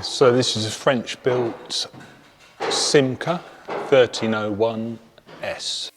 So this is a French-built Simca 1301S.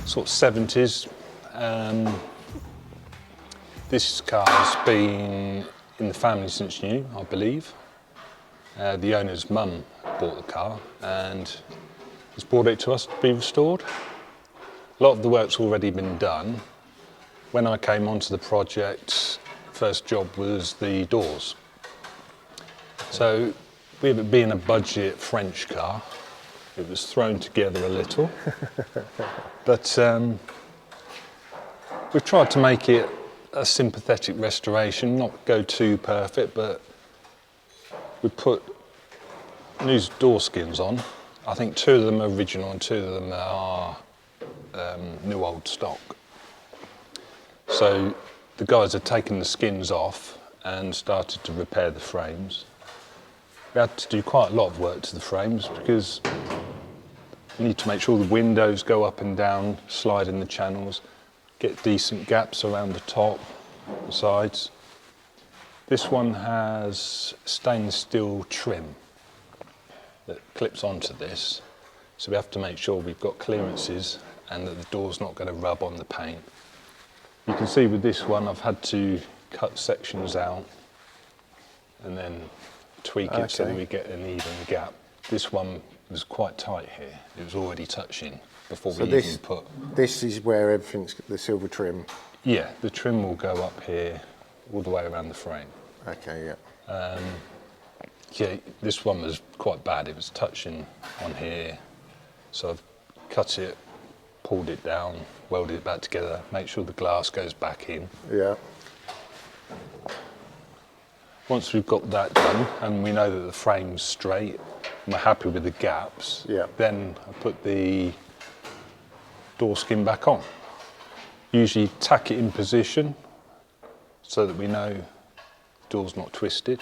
Sort of 70s. This car has been in the family since new, I believe. The owner's mum bought the car and has brought it to us to be restored. A lot of the work's already been done. When I came onto the project, first job was the doors. So, with it being a budget French car, it was thrown together a little. But we've tried to make it a sympathetic restoration, not go too perfect, but we put new door skins on. I think 2 of them are original and 2 of them are new old stock. So the guys had taken the skins off and started to repair the frames. We had to do quite a lot of work to the frames because we need to make sure the windows go up and down, slide in the channels, get decent gaps around the top, the sides. This one has stainless steel trim that clips onto this, so we have to make sure we've got clearances and that the door's not going to rub on the paint. You can see with this one I've had to cut sections out and then tweak it so that we get an even gap. This one was quite tight here, it was already touching before we even put... This is where everything's got the silver trim? Yeah, the trim will go up here all the way around the frame. Okay, yeah. Yeah, this one was quite bad, it was touching on here, so I've cut it, pulled it down, welded it back together, make sure the glass goes back in. Yeah. Once we've got that done and we know that the frame's straight and we're happy with the gaps, then I put the door skin back on. Usually tack it in position so that we know the door's not twisted.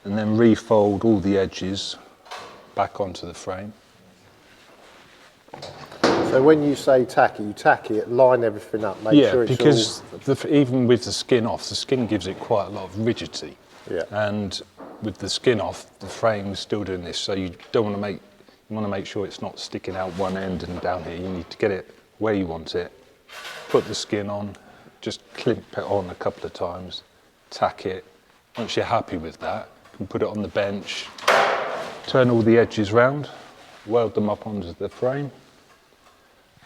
And then refold all the edges back onto the frame. So when you say tack it, you tack it, line everything up, make sure it's because even with the skin off, the skin gives it quite a lot of rigidity. Yeah. And with the skin off, the frame's still doing this, so you don't want to make, you want to make sure it's not sticking out one end and down here. You need to get it where you want it, put the skin on, just clip it on a couple of times, tack it. Once you're happy with that, you can put it on the bench, turn all the edges round, weld them up onto the frame,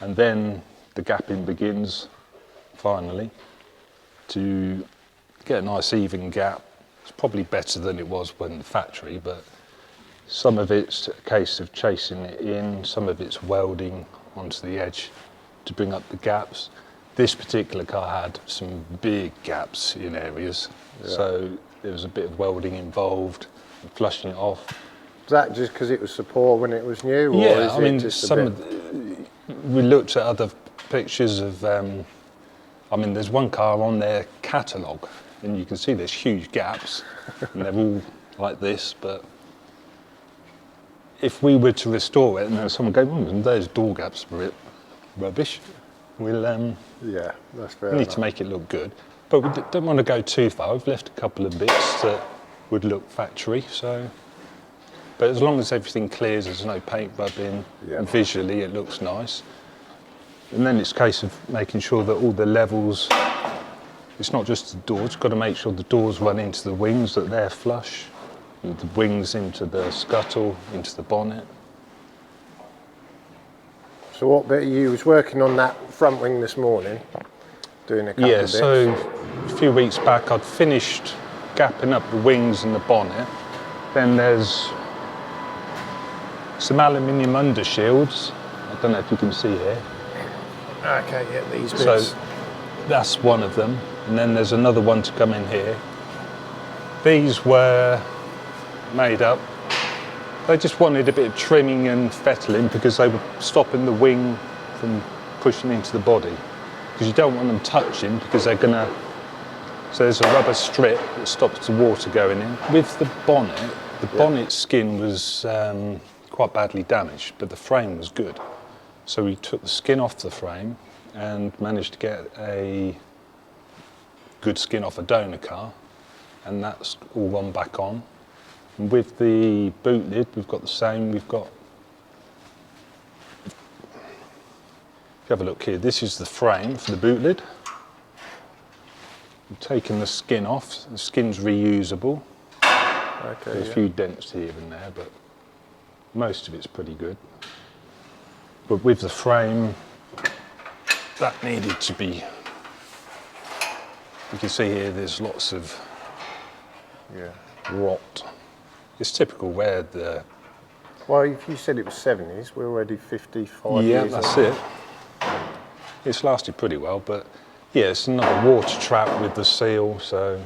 and then the gapping begins, finally, to get a nice even gap. It's probably better than it was when the factory, but some of it's a case of chasing it in, some of it's welding onto the edge to bring up the gaps. This particular car had some big gaps in areas, so there was a bit of welding involved, and flushing it off. Was that just because it was support when it was new? Or Yeah, is I mean, just we looked at other pictures of, I mean, there's one car on their catalogue, and you can see there's huge gaps, and they're all like this, but if we were to restore it and then someone go, those door gaps are a bit rubbish, we'll yeah, that's fair we need enough. to make it look good. But we don't want to go too far. We've left a couple of bits that would look factory, so. But as long as everything clears, there's no paint rubbing, and visually it looks nice. And then it's a case of making sure that all the levels, it's not just the doors, you've got to make sure the doors run into the wings, that they're flush, and the wings into the scuttle, into the bonnet. So what bit you was working on that front wing this morning, doing a couple of bits? So a few weeks back I'd finished gapping up the wings and the bonnet. Then there's some aluminium undershields. I don't know if you can see here. Okay, yeah, these bits. So that's one of them. And then there's another one to come in here. These were made up. They just wanted a bit of trimming and fettling because they were stopping the wing from pushing into the body. Because you don't want them touching because they're going to So there's a rubber strip that stops the water going in. With the bonnet skin was quite badly damaged, but the frame was good. So we took the skin off the frame and managed to get a good skin off a donor car, and that's all gone back on. And with the boot lid, we've got the same. We've got, if you have a look here, this is the frame for the boot lid. We've taken the skin off. The skin's reusable. Okay, There's a few dents here and there, but most of it's pretty good. But with the frame, that needed to be, you can see here there's lots of rot. It's typical where the... Well, if you said it was 70s, we're already 55 years Yeah, that's it. It's lasted pretty well, but yeah, it's another water trap with the seal, so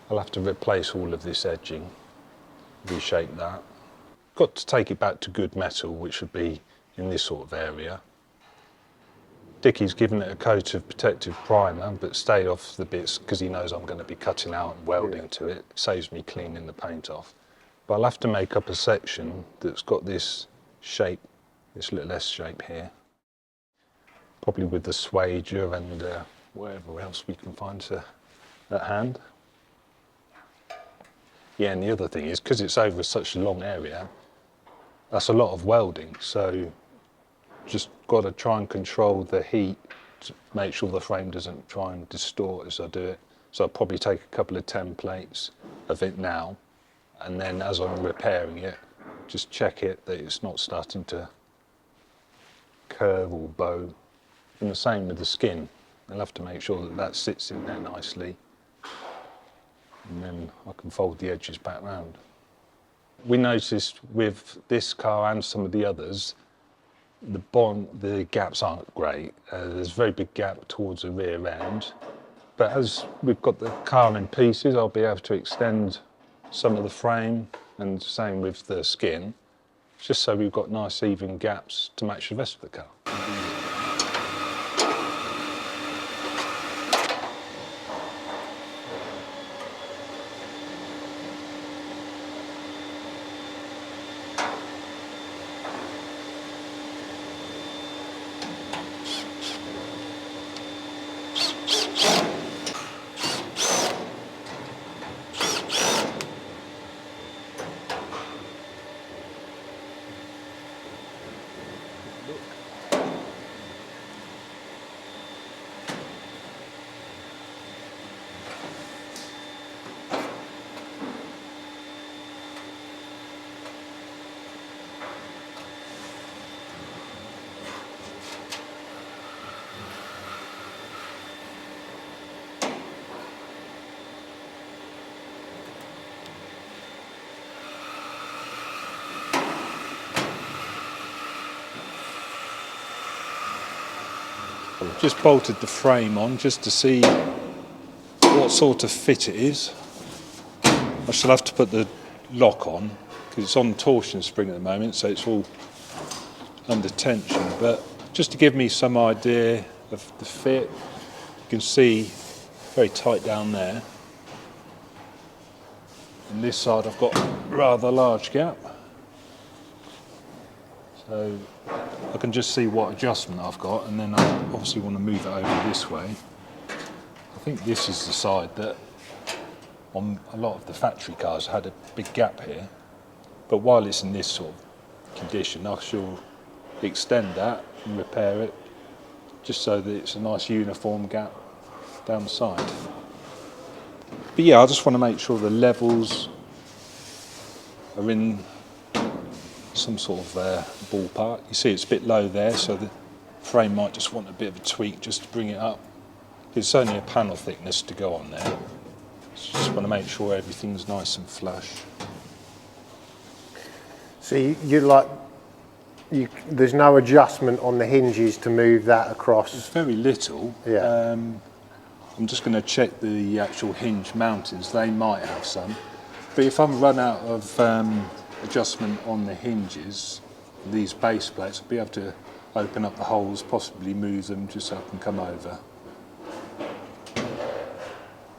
I'll have to replace all of this edging, reshape that. Got to take it back to good metal, which would be in this sort of area. Dickie's given it a coat of protective primer, but stayed off the bits because he knows I'm going to be cutting out and welding to it. Saves me cleaning the paint off. But I'll have to make up a section that's got this shape, this little S shape here. Probably with the swager and whatever else we can find at hand. Yeah, and the other thing is, because it's over such a long area, that's a lot of welding, so just got to try and control the heat to make sure the frame doesn't try and distort as I do it. So I'll probably take a couple of templates of it now, and then as I'm repairing it, just check it that it's not starting to curve or bow. And the same with the skin. I'll have to make sure that that sits in there nicely, and then I can fold the edges back round. We noticed with this car and some of the others, the gaps aren't great. There's a very big gap towards the rear end. But as we've got the car in pieces, I'll be able to extend some of the frame, and same with the skin, just so we've got nice even gaps to match the rest of the car. Just bolted the frame on just to see what sort of fit it is. I shall have to put the lock on because it's on torsion spring at the moment, so it's all under tension. But just to give me some idea of the fit, you can see very tight down there. On this side I've got a rather large gap, so I can just see what adjustment I've got, and then I obviously want to move it over this way. I think this is the side that on a lot of the factory cars had a big gap here, but while it's in this sort of condition I shall extend that and repair it just so that it's a nice uniform gap down the side. But yeah, I just want to make sure the levels are in some sort of ballpark. You see it's a bit low there, so the frame might just want a bit of a tweak just to bring it up. It's only a panel thickness to go on there. Just want to make sure everything's nice and flush. So there's no adjustment on the hinges to move that across? There's very little. Yeah. I'm just going to check the actual hinge mountings. They might have some. But if I'm run out of adjustment on the hinges, these base plates, I'll be able to open up the holes, possibly move them just so I can come over.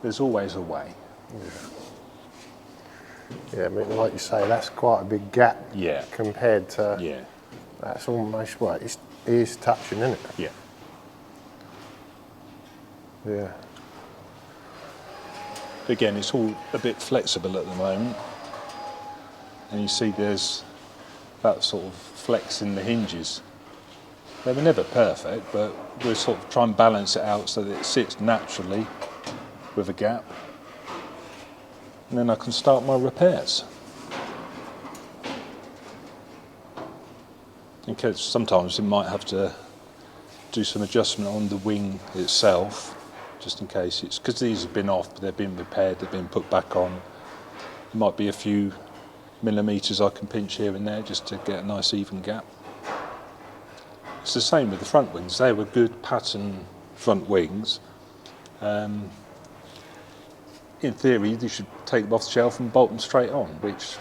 there's always a way. Yeah, I mean, like you say, that's quite a big gap Yeah. compared to, Yeah. that's almost, what, it is touching, isn't it? Yeah. Yeah. Again, it's all a bit flexible at the moment. And you see there's that sort of flex in the hinges. They were never perfect, but we're sort of trying to balance it out so that it sits naturally with a gap. And then I can start my repairs. In case sometimes it might have to do some adjustment on the wing itself, just in case it's, because these have been off, but they've been repaired, they've been put back on. There might be a few millimetres I can pinch here and there just to get a nice even gap. It's the same with the front wings. They were good pattern front wings. In theory, you should take them off the shelf and bolt them straight on, which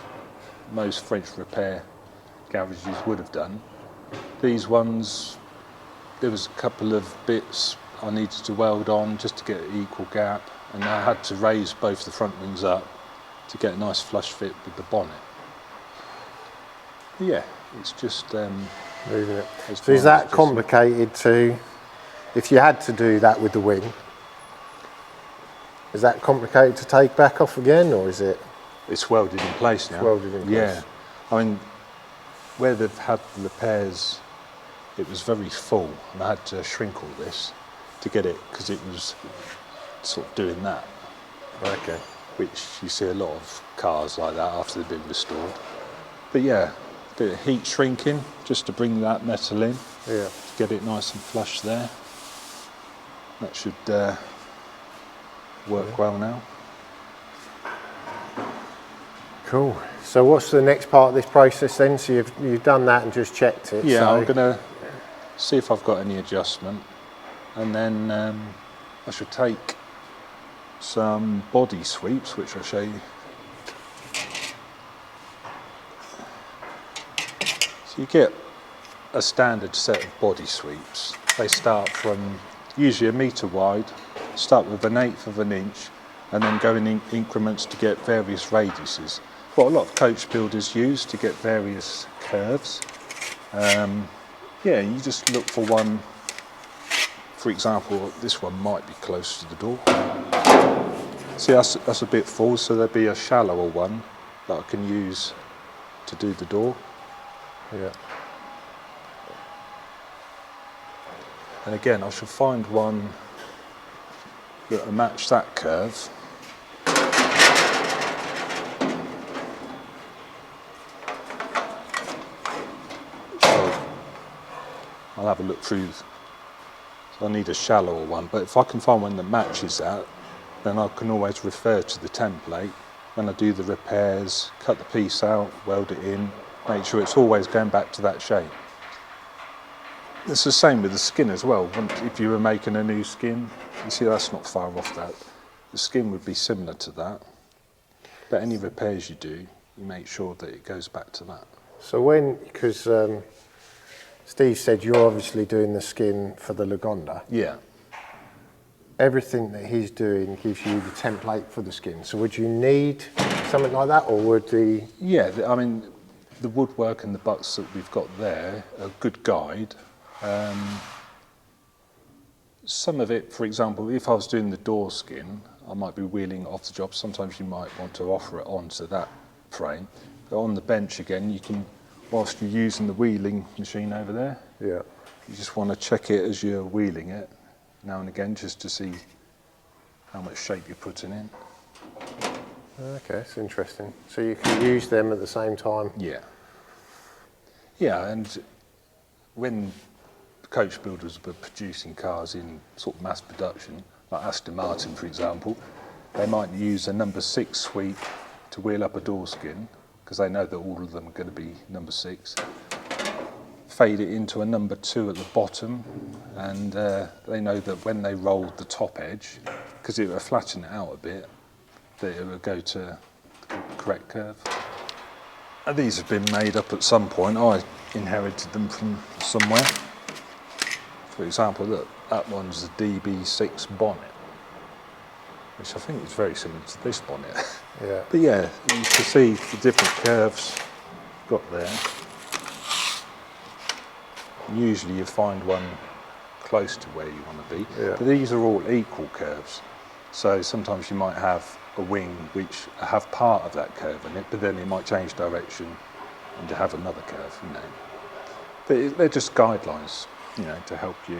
most French repair garages would have done. These ones, there was a couple of bits I needed to weld on just to get an equal gap, and I had to raise both the front wings up to get a nice flush fit with the bonnet. Yeah, it's just Moving it. So is that complicated to, if you had to do that with the wing, is that complicated to take back off again, or is it? It's welded in place now. It's welded in place. Yeah, I mean, where they've had the repairs, it was very full, and I had to shrink all this to get it, because it was sort of doing that. Okay. Which you see a lot of cars like that after they've been restored. But yeah, a bit of heat shrinking just to bring that metal in. Yeah. To get it nice and flush there. That should work well now. Cool. So what's the next part of this process then? So you've done that and just checked it. Yeah, so I'm gonna see if I've got any adjustment, and then I should take some body sweeps, which I'll show you. So you get a standard set of body sweeps. They start from usually 1 metre wide, start with 1/8 of an inch, and then go in increments to get various radiuses. What a lot of coach builders use to get various curves. Yeah, you just look for one. For example, this one might be close to the door. See, that's a bit full, so there'll be a shallower one that I can use to do the door. Yeah. And again, I should find one that will match that curve. So I'll have a look through. So I need a shallower one, but if I can find one that matches that, then I can always refer to the template when I do the repairs, cut the piece out, weld it in, make sure it's always going back to that shape. It's the same with the skin as well. If you were making a new skin, you see that's not far off that. The skin would be similar to that. But any repairs you do, you make sure that it goes back to that. So because Steve said you're obviously doing the skin for the Lagonda. Yeah. Everything that he's doing gives you the template for the skin. So would you need something like that, or would the... Yeah, I mean, the woodwork and the butts that we've got there are a good guide. Some of it, for example, if I was doing the door skin, I might be wheeling it off the job. Sometimes you might want to offer it onto that frame. But on the bench again, you can, whilst you're using the wheeling machine over there, Yeah. you just want to check it as you're wheeling it now and again, just to see how much shape you're putting in. Okay, that's interesting. So you can use them at the same time. Yeah. Yeah, and when coach builders were producing cars in sort of mass production, like Aston Martin, for example, they might use a number 6 sweep to wheel up a door skin, because they know that all of them are going to be number 6. Fade it into a number 2 at the bottom, and they know that when they rolled the top edge, because it will flatten it out a bit, that it will go to the correct curve. And these have been made up at some point. I inherited them from somewhere. For example, look, that one's a DB6 bonnet. which I think is very similar to this bonnet. Yeah. But yeah, you can see the different curves got there. Usually you find one close to where you want to be, Yeah. but these are all equal curves. So sometimes you might have a wing which have part of that curve in it, but then it might change direction and to have another curve, you know. But they're just guidelines, you know, to help you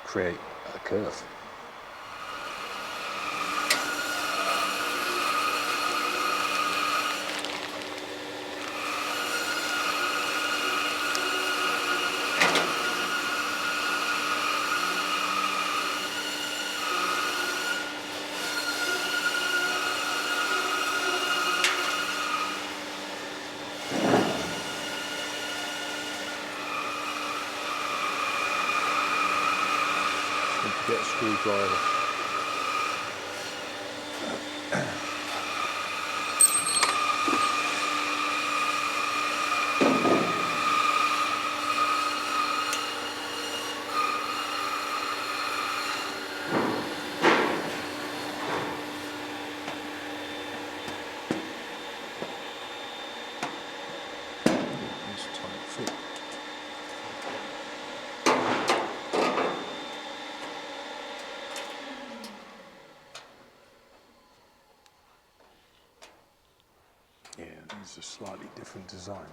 create a curve. Get a screwdriver. It's a tight fit. Yeah, it's a slightly different design.